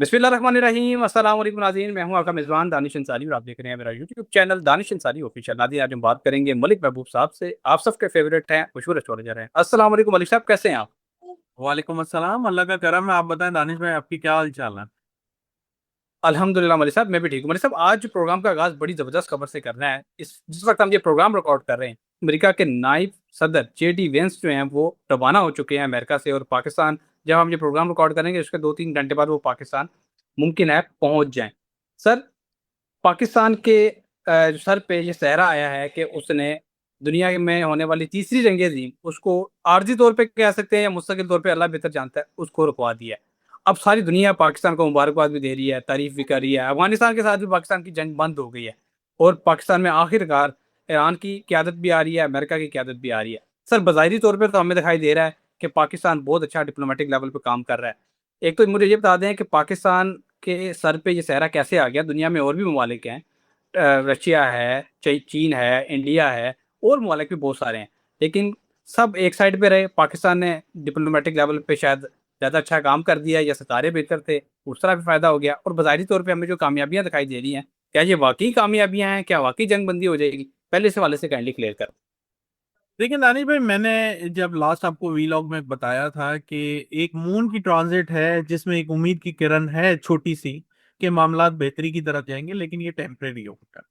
बिस्मिल्लाहिर्रहमानिर्रहीम अस्सलाम वालेकुम नाज़रीन, मैं हूं आपका मेज़बान दानिश अंसारी और आप देख रहे हैं मेरा YouTube channel Danish Ansari official. नाज़रीन, आज हम बात करेंगे मलिक महबूब साहब से। आप सबके फेवरेट हैं, मशहूर एस्ट्रोलॉजर हैं। अस्सलाम वालेकुम मलिक साहब, कैसे हैं आप? वालेकुम अस्सलाम। अल्लाह का करम है। आप बताएं दानिश भाई, आपकी क्या हाल चाल है? अल्हम्दुलिल्लाह मलिक साहब, मैं भी ठीक हूँ। मलिक साहब, आज प्रोग्राम का आगाज़ बड़ी ज़बरदस्त खबर से करना है। जिस वक्त हम ये प्रोग्राम रिकॉर्ड कर रहे हैं, अमेरिका के नायब सदर जेडी वेंस जो हैं वो रवाना हो चुके हैं अमेरिका से, और पाकिस्तान, जब हम ये प्रोग्राम रिकॉर्ड करेंगे उसके 2-3 घंटे बाद वो पाकिस्तान मुमकिन है पहुंच जाएं। सर, पाकिस्तान के सर पे ये सहरा आया है कि उसने दुनिया में होने वाली तीसरी जंग अज़ीम, उसको आर्ज़ी तौर पे कह सकते हैं या मुस्तकिल तौर पे, अल्लाह बेहतर जानता है, उसको रुकवा दिया है। अब सारी दुनिया पाकिस्तान को मुबारकबाद भी दे रही है, तारीफ़ भी कर रही है। अफ़गानिस्तान के साथ भी पाकिस्तान की जंग बंद हो गई है और पाकिस्तान में आखिरकार ईरान की क़यादत भी आ रही है, अमेरिका की क़यादत भी आ रही है। सर, बज़ाहिरी तौर पे तो हमें दिखाई दे रहा है कि पाकिस्तान बहुत अच्छा डिप्लोमेटिक लेवल पे काम कर रहा है। एक तो मुझे ये बता दें कि पाकिस्तान के सर पे ये सहरा कैसे आ गया? दुनिया में और भी ममालिक हैं, रशिया है, चीन है, इंडिया है और ममालिक भी बहुत सारे हैं। लेकिन सब एक साइड पे रहे। पाकिस्तान ने डिप्लोमेटिक लेवल पे शायद ज़्यादा अच्छा काम कर दिया या सितारे बेहतर थे, उस तरह भी फ़ायदा हो गया। और बज़ाहिरी तौर पे हमें जो कामयाबियाँ दिखाई दे रही हैं, क्या ये वाक़ई कामयाबियाँ हैं? क्या वाक़ई जंग बंदी हो जाएगी? पहले इस हवाले से काइंडली क्लियर करें। देखिए दानिश भाई, मैंने जब लास्ट आपको वीलॉग में बताया था कि एक मून की ट्रांजिट है जिसमें एक उम्मीद की किरण है छोटी सी कि मामलात बेहतरी की तरफ जाएंगे, लेकिन ये टेम्परेरी होगा।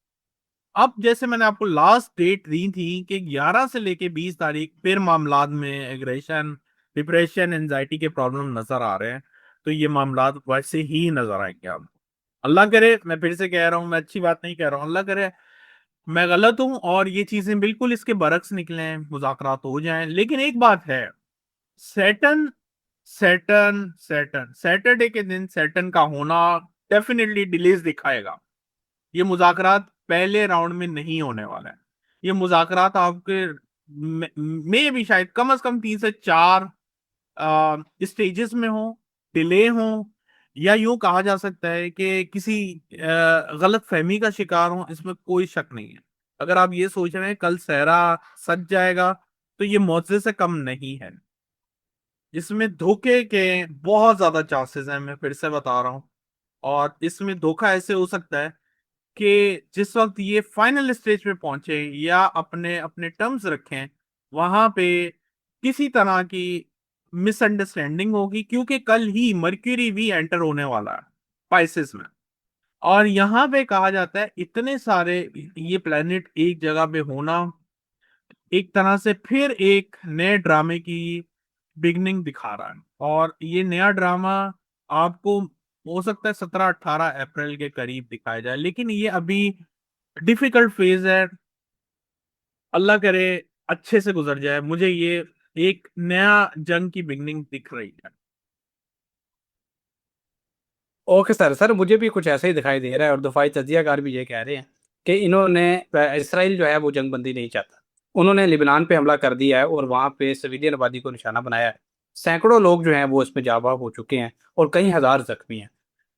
अब जैसे मैंने आपको लास्ट डेट दी थी कि 11 से लेके 20 तारीख फिर मामलात में एग्रेशन, डिप्रेशन, एंजाइटी के प्रॉब्लम नजर आ रहे हैं। तो ये मामलात वैसे ही नजर आएंगे आपको। अल्लाह करे, मैं फिर से कह रहा हूँ, मैं अच्छी बात नहीं कह रहा हूँ, अल्लाह करे मैं गलत हूं और ये चीजें बिल्कुल इसके बरक्स निकले, मुज़ाकरात हो जाएं। लेकिन एक बात है, सैटर्न सैटर्न सैटर्न सैटरडे के दिन सैटर्न का होना डेफिनेटली डिलेज दिखाएगा। ये मुज़ाकरात पहले राउंड में नहीं होने वाला है। ये मुज़ाकरात आपके में भी शायद कम से कम 3 से 4 स्टेजेस में हो, डिले हो, या यूं कहा जा सकता है कि किसी गलत फहमी का शिकार हो। इसमें कोई शक नहीं है। अगर आप ये सोच रहे हैं कल सहरा सज जाएगा, तो ये मुआवजे से कम नहीं है। इसमें धोखे के बहुत ज्यादा चांसेस हैं, मैं फिर से बता रहा हूँ। और इसमें धोखा ऐसे हो सकता है कि जिस वक्त ये फाइनल स्टेज पे पहुंचे या अपने अपने टर्म्स रखें, वहां पे किसी तरह की मिसअंडरस्टैंडिंग होगी, क्योंकि कल ही मर्क्यूरी भी एंटर होने वाला है पाइसेस में। और यहाँ पे कहा जाता है इतने सारे ये प्लेनेट एक जगह पे होना एक तरह से फिर एक नए ड्रामे की बिगनिंग दिखा रहा है। और ये नया ड्रामा आपको हो सकता है 17-18 अप्रैल के करीब दिखाया जाए, लेकिन ये अभी डिफिकल्ट फेज है। अल्लाह करे अच्छे से गुजर जाए। मुझे ये एक नया जंग की बिगनिंग दिख रही है। Okay sir. सर, मुझे भी कुछ ऐसा ही दिखाई दे रहा है और दफाई तजियाकार भी ये कह रहे हैं कि इन्होंने इसराइल जो है वो जंग बंदी नहीं चाहता। उन्होंने लिबनान पे हमला कर दिया है और वहाँ पे सिविलियन आबादी को निशाना बनाया है। सैकड़ों लोग जो हैं वो इसमें जाबाज हो चुके हैं और कई हज़ार जख्मी हैं।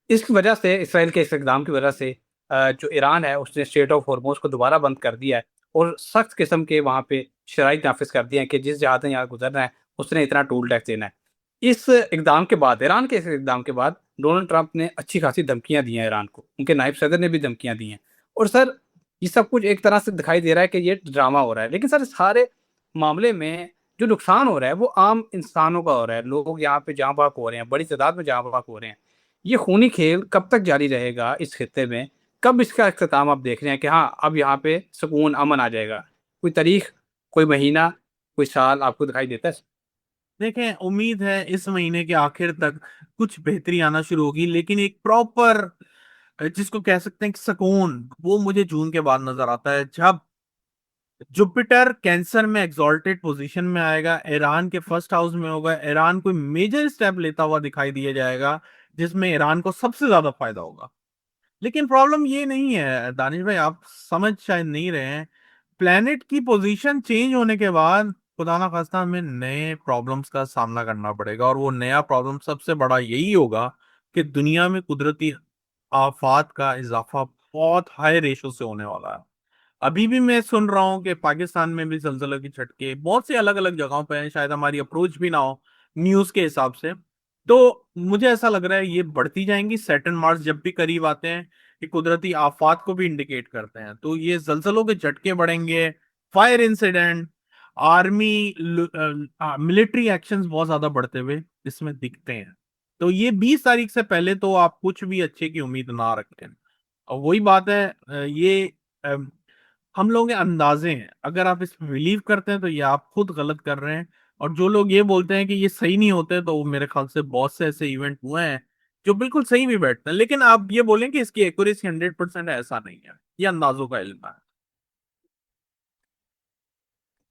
इस वजह से, इसराइल के इस इकदाम की वजह से, जो ईरान है उसने स्टेट ऑफ हॉर्मोज को दोबारा बंद कर दिया है और सख्त किस्म के वहाँ पे शराइत नाफिज कर दिए हैं कि जिस जहाज़ ने यहाँ गुजरना है उसने इतना टोल टैक्स देना है। इस इकदाम के बाद, ईरान के इस इकदाम के बाद, डोनाल्ड ट्रंप ने अच्छी खासी धमकियां दी हैं ईरान को, उनके नायब सदर ने भी धमकियां दी हैं। और सर, ये सब कुछ एक तरह से दिखाई दे रहा है कि ये ड्रामा हो रहा है, लेकिन सर इस सारे मामले में जो नुकसान हो रहा है वो आम इंसानों का हो रहा है। लोग यहाँ पे जहाँ बाक हो रहे हैं, बड़ी तादाद में जहाँ बाक हो रहे हैं। ये खूनी खेल कब तक जारी रहेगा इस खित्ते में? कब इसका अख्ताम आप देख रहे हैं कि हाँ, अब यहाँ पे सुकून, अमन आ जाएगा? कोई तारीख, कोई महीना, कोई साल आपको दिखाई देता है? देखें, उम्मीद है इस महीने के आखिर तक कुछ बेहतरी आना शुरू होगी, लेकिन एक प्रॉपर जिसको कह सकते हैं कि सुकून, वो मुझे जून के बाद नजर आता है, जब जुपिटर कैंसर में एग्जॉल्टेड पोजीशन में आएगा, ईरान के फर्स्ट हाउस में होगा, ईरान कोई मेजर स्टेप लेता हुआ दिखाई दिया जाएगा जिसमें ईरान को सबसे ज्यादा फायदा होगा। लेकिन प्रॉब्लम ये नहीं है दानिश भाई, आप समझ शायद नहीं रहे हैं। प्लेनेट की पोजीशन चेंज होने के बाद खुदा ना खास्ता हमें नए प्रॉब्लम्स का सामना करना पड़ेगा, और वो नया प्रॉब्लम सबसे बड़ा यही होगा कि दुनिया में कुदरती आफात का इजाफा बहुत हाई रेशो से होने वाला है। अभी भी मैं सुन रहा हूँ कि पाकिस्तान में भी जलजला की झटके बहुत सी अलग अलग जगहों पे हैं, शायद हमारी अप्रोच भी ना हो न्यूज के हिसाब से। तो मुझे ऐसा लग रहा है ये बढ़ती जाएंगी। सैटर्न मार्स जब भी करीब आते हैं, ये कुदरती आफात को भी इंडिकेट करते हैं, तो ये जलजलों के झटके बढ़ेंगे, fire incident, army military actions बहुत ज्यादा बढ़ते हुए इसमें दिखते हैं। तो ये 20 तारीख से पहले तो आप कुछ भी अच्छे की उम्मीद ना रखें। और वही बात है, ये अ, हम लोग के अंदाजे हैं, अगर आप इस बिलीव करते हैं तो ये आप खुद गलत कर रहे हैं। और जो लोग ये बोलते हैं कि ये सही नहीं होते, तो वो मेरे ख्याल से बहुत से ऐसे इवेंट हुए हैं जो बिल्कुल सही भी बैठते हैं। लेकिन आप ये बोलें कि इसकी एक्यूरेसी 100% है, ऐसा नहीं है, ये अंदाजों का इल्म है।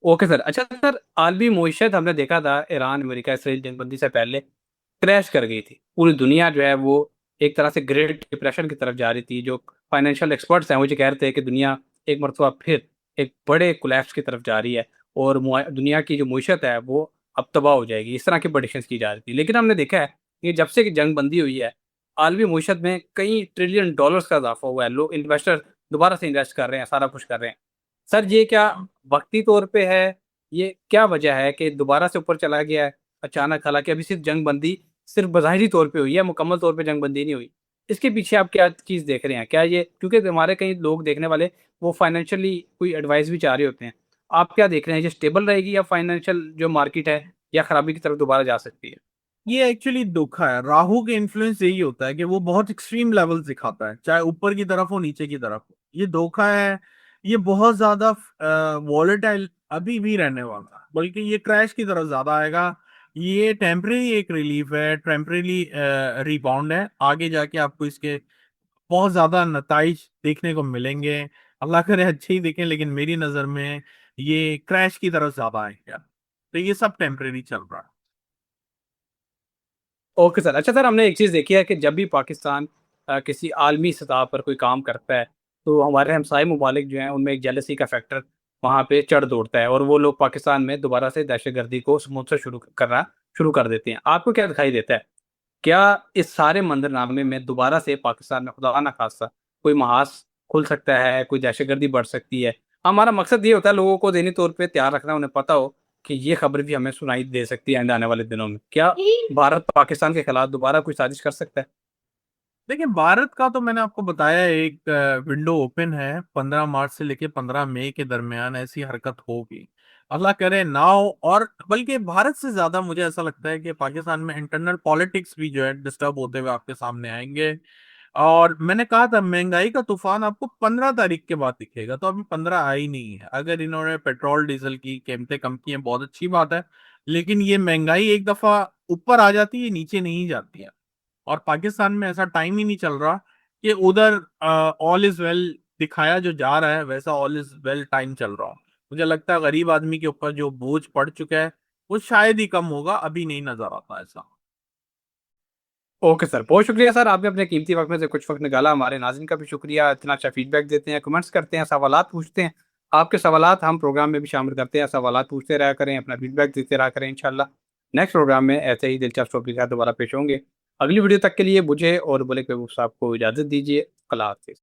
Okay sir. अच्छा सर, आलमी मईशत हमने देखा था ईरान अमेरिका इसराइल जंगबंदी से पहले क्रैश कर गई थी। पूरी दुनिया जो है वो एक तरह से ग्रेट डिप्रेशन की तरफ जा रही थी। जो फाइनेंशियल एक्सपर्ट्स हैं वो ये कह रहे थे कि दुनिया एक मरतबा फिर एक बड़े कोलैप्स की तरफ जा रही है और दुनिया की जो मईशत है वो अब तबाह हो जाएगी। इस तरह की प्रेडिक्शंस की जा रही थी। लेकिन हमने देखा है कि जब से कि जंग बंदी हुई है, आलमी मईशत में कई ट्रिलियन डॉलर्स का इजाफा हुआ है। लोग इन्वेस्टर दोबारा से इन्वेस्ट कर रहे हैं, सारा कुछ कर रहे हैं। सर ये क्या वक्ती तौर पे है? ये क्या वजह है कि दोबारा से ऊपर चला गया है अचानक? हालांकि अभी सिर्फ जंग बंदी सिर्फ बज़ाहिरी तौर पे हुई है, मुकम्मल तौर पे जंग बंदी नहीं हुई। इसके पीछे आप क्या चीज़ देख रहे हैं? क्या ये क्योंकि हमारे कई लोग देखने वाले वो फाइनेंशियली कोई एडवाइस भी चाह रहे होते हैं। आप क्या देख रहे हैं, ये स्टेबल रहेगी या फाइनेंशियल जो मार्केट है या खराबी की तरफ दोबारा जा सकती है? ये एक्चुअली धोखा है। राहु के इन्फ्लुएंस यही होता है कि वो बहुत एक्सट्रीम लेवल दिखाता है, चाहे ऊपर की तरफ हो नीचे की तरफ हो। ये धोखा है। ये बहुत ज्यादा वॉलेटाइल अभी भी रहने वाला है, बल्कि ये क्रैश की तरफ ज्यादा आएगा। ये टेम्परेरी एक रिलीफ है, टेम्परेरी रिबाउंड है। आगे जाके आपको इसके बहुत ज्यादा नताइज देखने को मिलेंगे। अल्लाह करे अच्छे ही देखें, लेकिन मेरी नजर में ये क्रैश की तरफ ज्यादा आएगा। तो ये सब टेम्परेरी चल रहा है। Okay sir. अच्छा सर, हमने एक चीज़ देखी है कि जब भी पाकिस्तान किसी आलमी सतह पर कोई काम करता है तो हमारे हमसाए ममालिक जो हैं उनमें एक जेलसी का फैक्टर वहाँ पे चढ़ दौड़ता है और वो लोग पाकिस्तान में दोबारा से दहशतगर्दी को समूथ से शुरू कर देते हैं। आपको क्या दिखाई देता है? क्या इस सारे मंजरनामे में दोबारा से पाकिस्तान में खुदा ना खास्ता कोई महास खुल सकता है, कोई दहशतगर्दी बढ़ सकती है? हमारा मकसद ये होता है लोगों को ज़हनी तौर पे तैयार रखना, उन्हें पता हो कि ये खबर भी हमें सुनाई दे सकती है आइंदा आने वाले दिनों में। क्या भारत पाकिस्तान के खिलाफ दोबारा कोई साजिश कर सकता है? देखिए, भारत का तो मैंने आपको बताया, एक विंडो ओपन है। 15 मार्च से लेके 15 मई के दरमियान ऐसी हरकत होगी। अल्लाह करे ना हो। और बल्कि भारत से ज्यादा मुझे ऐसा लगता है कि पाकिस्तान में इंटरनल पॉलिटिक्स भी जो है डिस्टर्ब होते हुए आपके सामने आएंगे। और मैंने कहा था महंगाई का तूफान आपको 15 तारीख के बाद दिखेगा, तो अभी 15 आई नहीं है। अगर इन्होंने पेट्रोल डीजल की कीमतें कम की हैं, बहुत अच्छी बात है। लेकिन ये महंगाई एक दफा ऊपर आ जाती है, नीचे नहीं जाती है। और पाकिस्तान में ऐसा टाइम ही नहीं चल रहा कि उधर ऑल इज वेल दिखाया जो जा रहा है, वैसा ऑल इज वेल टाइम चल रहा हो। मुझे लगता है गरीब आदमी के ऊपर जो बोझ पड़ चुका है वो शायद ही कम होगा, अभी नहीं नजर आता ऐसा। ओके सर, बहुत शुक्रिया सर, आपने अपने कीमती वक्त में से कुछ वक्त निकाला। हमारे नाज़रीन का भी शुक्रिया, इतना अच्छा फीडबैक देते हैं, कमेंट्स करते हैं, सवालात पूछते हैं। आपके सवालात हम प्रोग्राम में भी शामिल करते हैं। सवालात पूछते रहा करें, अपना फीडबैक देते रहा करें। इंशाल्लाह नेक्स्ट प्रोग्राम में ऐसे ही दिलचस्प टॉपिक के साथ दोबारा पेश होंगे। अगली वीडियो तक के लिए मुझे और बुलेक महबूब साहब को इजाज़त दीजिए। अल्लाह हाफिज़।